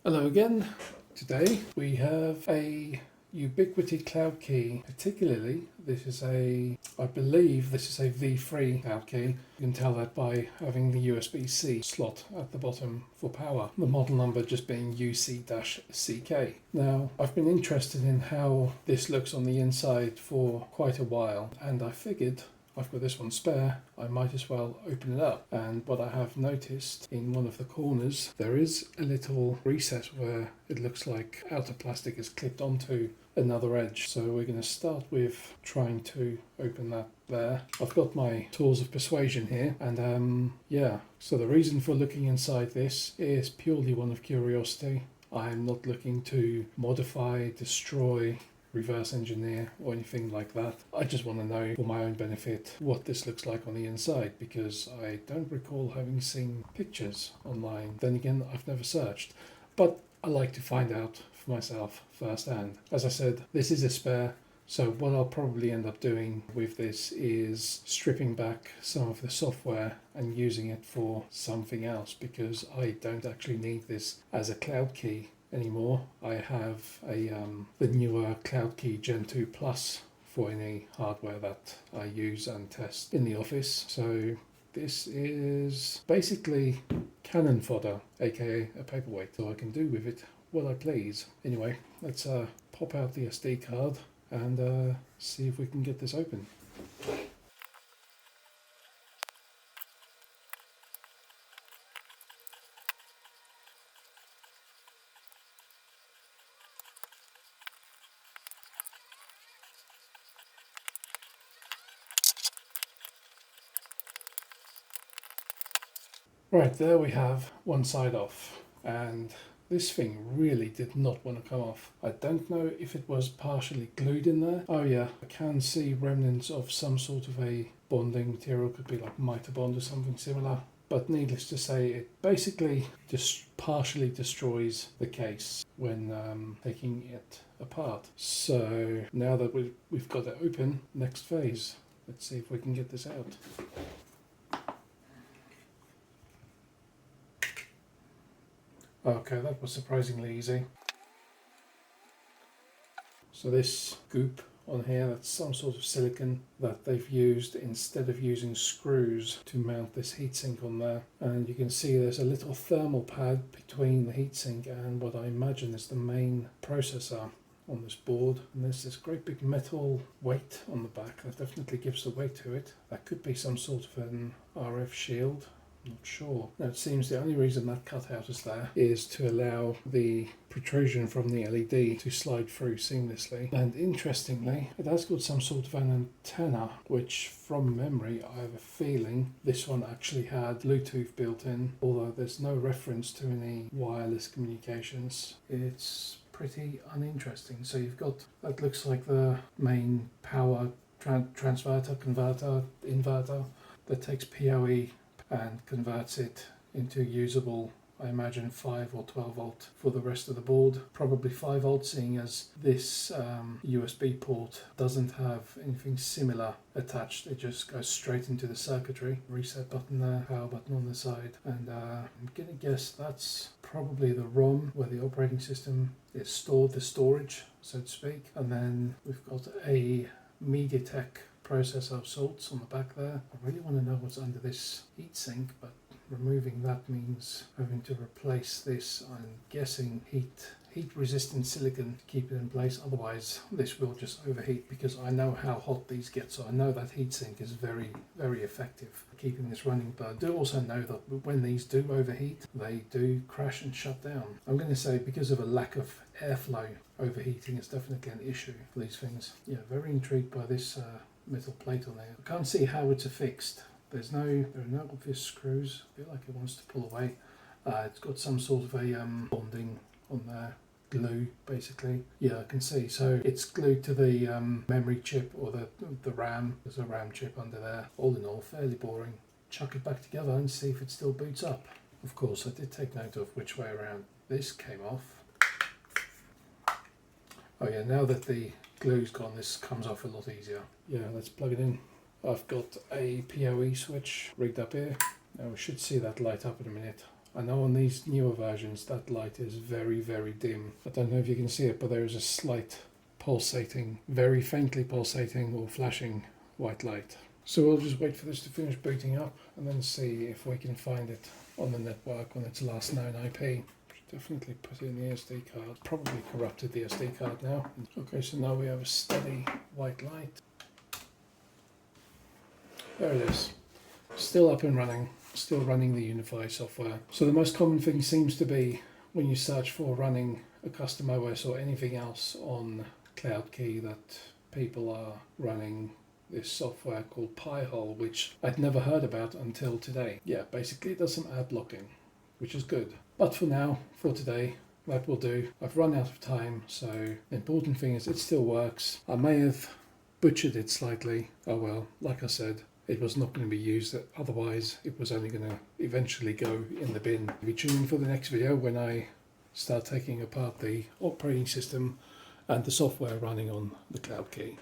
Hello again. Today we have a Ubiquiti Cloudkey. Particularly, I believe this is a V3 Cloudkey. You can tell that by having the USB-C slot at the bottom for power. The model number just being UC-CK. Now, I've been interested in how this looks on the inside for quite a while, and I figured I've got this one spare, I might as well open it up. And what I have noticed in one of the corners, there is a little recess where it looks like outer plastic is clipped onto another edge. So we're going to start with trying to open that there. I've got my tools of persuasion here, and so the reason for looking inside this is purely one of curiosity. I'm not looking to modify, destroy, reverse engineer or anything like that. I just want to know for my own benefit what this looks like on the inside, because I don't recall having seen pictures online. Then again, I've never searched, but I like to find out for myself firsthand. As I said, this is a spare, so what I'll probably end up doing with this is stripping back some of the software and using it for something else, because I don't actually need this as a Cloudkey anymore. I have the newer Cloudkey Gen 2 Plus for any hardware that I use and test in the office. So this is basically cannon fodder, aka a paperweight, so I can do with it what I please. Anyway, let's pop out the SD card and see if we can get this open. Right, there we have one side off, and this thing really did not want to come off. I don't know if it was partially glued in there. Oh yeah, I can see remnants of some sort of a bonding material, could be like mitre bond or something similar. But needless to say, it basically just partially destroys the case when taking it apart. So now that we've got it open, next phase. Let's see if we can get this out. Okay, that was surprisingly easy. So this goop on here, that's some sort of silicon that they've used instead of using screws to mount this heatsink on there. And you can see there's a little thermal pad between the heatsink and what I imagine is the main processor on this board. And there's this great big metal weight on the back that definitely gives the weight to it. That could be some sort of an RF shield. Not sure. Now it seems the only reason that cutout is there is to allow the protrusion from the LED to slide through seamlessly. And interestingly, it has got some sort of an antenna, which from memory I have a feeling this one actually had Bluetooth built in, although there's no reference to any wireless communications. It's pretty uninteresting. So you've got, that looks like the main power inverter that takes PoE and converts it into usable, I imagine 5 or 12 volt for the rest of the board. Probably 5 volt, seeing as this USB port doesn't have anything similar attached. It just goes straight into the circuitry. Reset button there, power button on the side, and I'm gonna guess that's probably the ROM where the operating system is stored, the storage so to speak. And then we've got a MediaTek processor of sorts on the back there. I really want to know what's under this heatsink, but removing that means having to replace this, I'm guessing heat resistant silicon to keep it in place. Otherwise this will just overheat, because I know how hot these get, so I know that heatsink is very, very effective for keeping this running. But I do also know that when these do overheat, they do crash and shut down. I'm going to say because of a lack of airflow, overheating is definitely an issue for these things. Yeah, very intrigued by this metal plate on there. I can't see how it's affixed. There are no obvious screws. I feel like it wants to pull away. It's got some sort of a bonding on there, glue basically. Yeah, I can see. So it's glued to the memory chip or the RAM. There's a RAM chip under there. All in all, fairly boring. Chuck it back together and see if it still boots up. Of course, I did take note of which way around this came off. Oh yeah, now that the glue's gone, this comes off a lot easier. Yeah, let's plug it in. I've got a PoE switch rigged up here. Now we should see that light up in a minute. I know on these newer versions that light is very, very dim. I don't know if you can see it, but there is a slight pulsating, very faintly pulsating or flashing white light. So we'll just wait for this to finish booting up and then see if we can find it on the network on its last known IP. Definitely put in the SD card. Probably corrupted the SD card now. Okay, so now we have a steady white light. There it is. Still up and running. Still running the Unify software. So the most common thing seems to be when you search for running a custom OS or anything else on Cloudkey that people are running this software called Pi-hole, which I'd never heard about until today. Yeah, basically it does some ad blocking, which is good. But for now, for today, that will do. I've run out of time, so the important thing is it still works. I may have butchered it slightly. Oh well, like I said, it was not going to be used, otherwise it was only going to eventually go in the bin. Be tuning for the next video when I start taking apart the operating system and the software running on the Cloudkey.